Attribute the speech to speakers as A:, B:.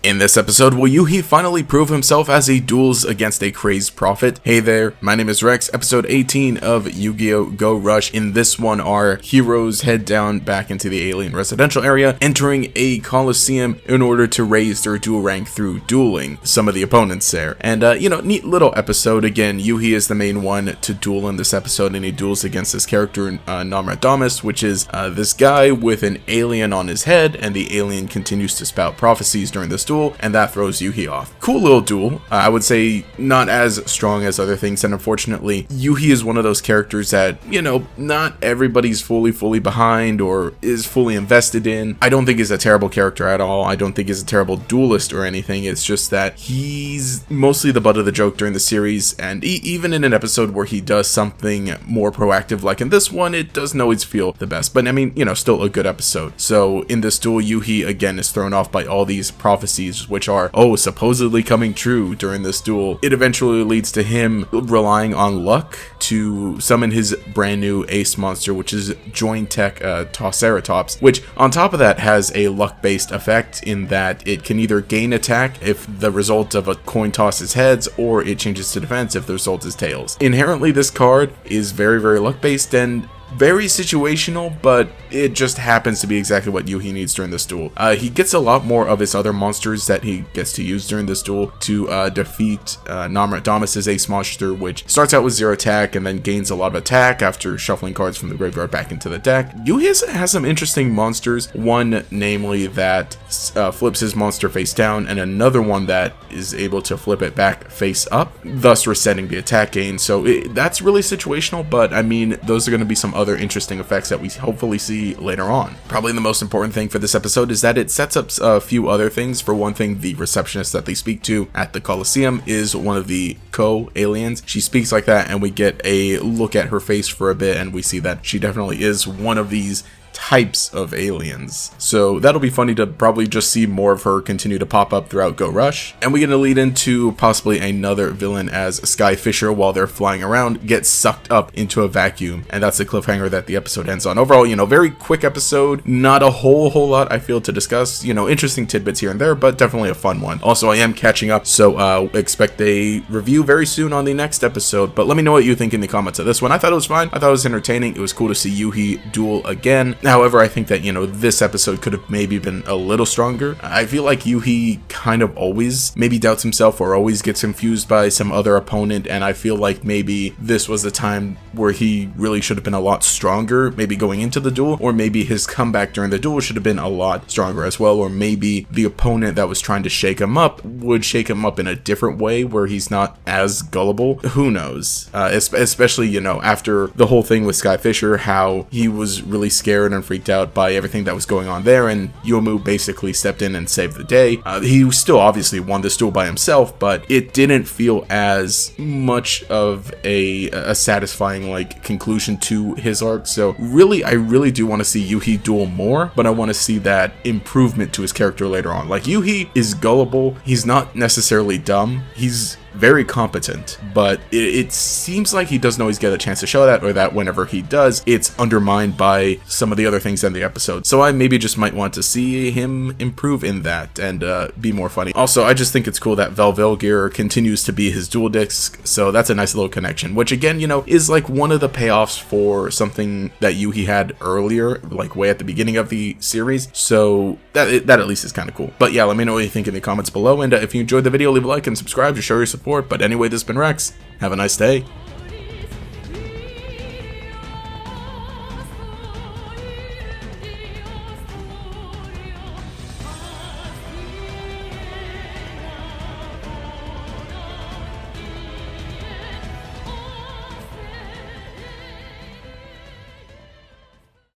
A: In this episode, will Yuhi finally prove himself as he duels against a crazed prophet? Hey there, my name is Rex, episode 18 of Yu-Gi-Oh! Go Rush. In this one, our heroes head down back into the alien residential area, entering a coliseum in order to raise their duel rank through dueling some of the opponents there. And, neat little episode. Again, Yuhi is the main one to duel in this episode, and he duels against this character, Nomratdamas, which is this guy with an alien on his head, and the alien continues to spout prophecies during this duel, and that throws Yuhi off. Cool little duel. I would say not as strong as other things, and unfortunately, Yuhi is one of those characters that, not everybody's fully behind or is fully invested in. I don't think he's a terrible character at all. I don't think he's a terrible duelist or anything. It's just that he's mostly the butt of the joke during the series, and even in an episode where he does something more proactive, like in this one, it doesn't always feel the best. But I mean, still a good episode. So in this duel, Yuhi again is thrown off by all these prophecies, which are, supposedly coming true during this duel. It eventually leads to him relying on luck to summon his brand new ace monster, which is Joint Tech Triceratops, which on top of that has a luck-based effect in that it can either gain attack if the result of a coin toss is heads, or it changes to defense if the result is tails. Inherently, this card is very luck-based and very situational, but it just happens to be exactly what Yuhi needs during this duel. He gets a lot more of his other monsters that he gets to use during this duel to defeat Nomratdamas' ace monster, which starts out with 0 attack and then gains a lot of attack after shuffling cards from the graveyard back into the deck. Yuhi has some interesting monsters, one namely that flips his monster face down, and another one that is able to flip it back face up, thus resetting the attack gain. So that's really situational, but I mean, those are going to be some other interesting effects that we hopefully see later on. Probably the most important thing for this episode is that it sets up a few other things. For one thing, the receptionist that they speak to at the Coliseum is one of the co-aliens. She speaks like that, and we get a look at her face for a bit, and we see that she definitely is one of these types of aliens. So that'll be funny to probably just see more of her continue to pop up throughout Go Rush. And we're gonna lead into possibly another villain as Sky Fisher, while they're flying around, gets sucked up into a vacuum. And that's the cliffhanger that the episode ends on. Overall, very quick episode. Not a whole lot I feel to discuss. Interesting tidbits here and there, but definitely a fun one. Also, I am catching up, so expect a review very soon on the next episode. But let me know what you think in the comments of this one. I thought it was fine. I thought it was entertaining. It was cool to see Yuhi duel again. However, I think that, this episode could have maybe been a little stronger. I feel like Yuhi kind of always maybe doubts himself or always gets confused by some other opponent, and I feel like maybe this was the time where he really should have been a lot stronger, maybe going into the duel, or maybe his comeback during the duel should have been a lot stronger as well, or maybe the opponent that was trying to shake him up would shake him up in a different way where he's not as gullible. Who knows? Especially, after the whole thing with Sky Fisher, how he was really scared and freaked out by everything that was going on there, and Yomu basically stepped in and saved the day. He still obviously won this duel by himself, but it didn't feel as much of a satisfying conclusion to his arc. So I really do want to see Yuhi duel more, but I want to see that improvement to his character later on. Yuhi is gullible, he's not necessarily dumb, he's very competent, but it seems like he doesn't always get a chance to show that, or that whenever he does, it's undermined by some of the other things in the episode. So I maybe just might want to see him improve in that and be more funny. Also, I just think it's cool that Velvelgear continues to be his dual disc, so that's a nice little connection, which again, is one of the payoffs for something that Yuhi had earlier, way at the beginning of the series. So that at least is kind of cool. But yeah, let me know what you think in the comments below, and if you enjoyed the video, leave a like and subscribe to show your support. But anyway, this has been Rex. Have a nice day.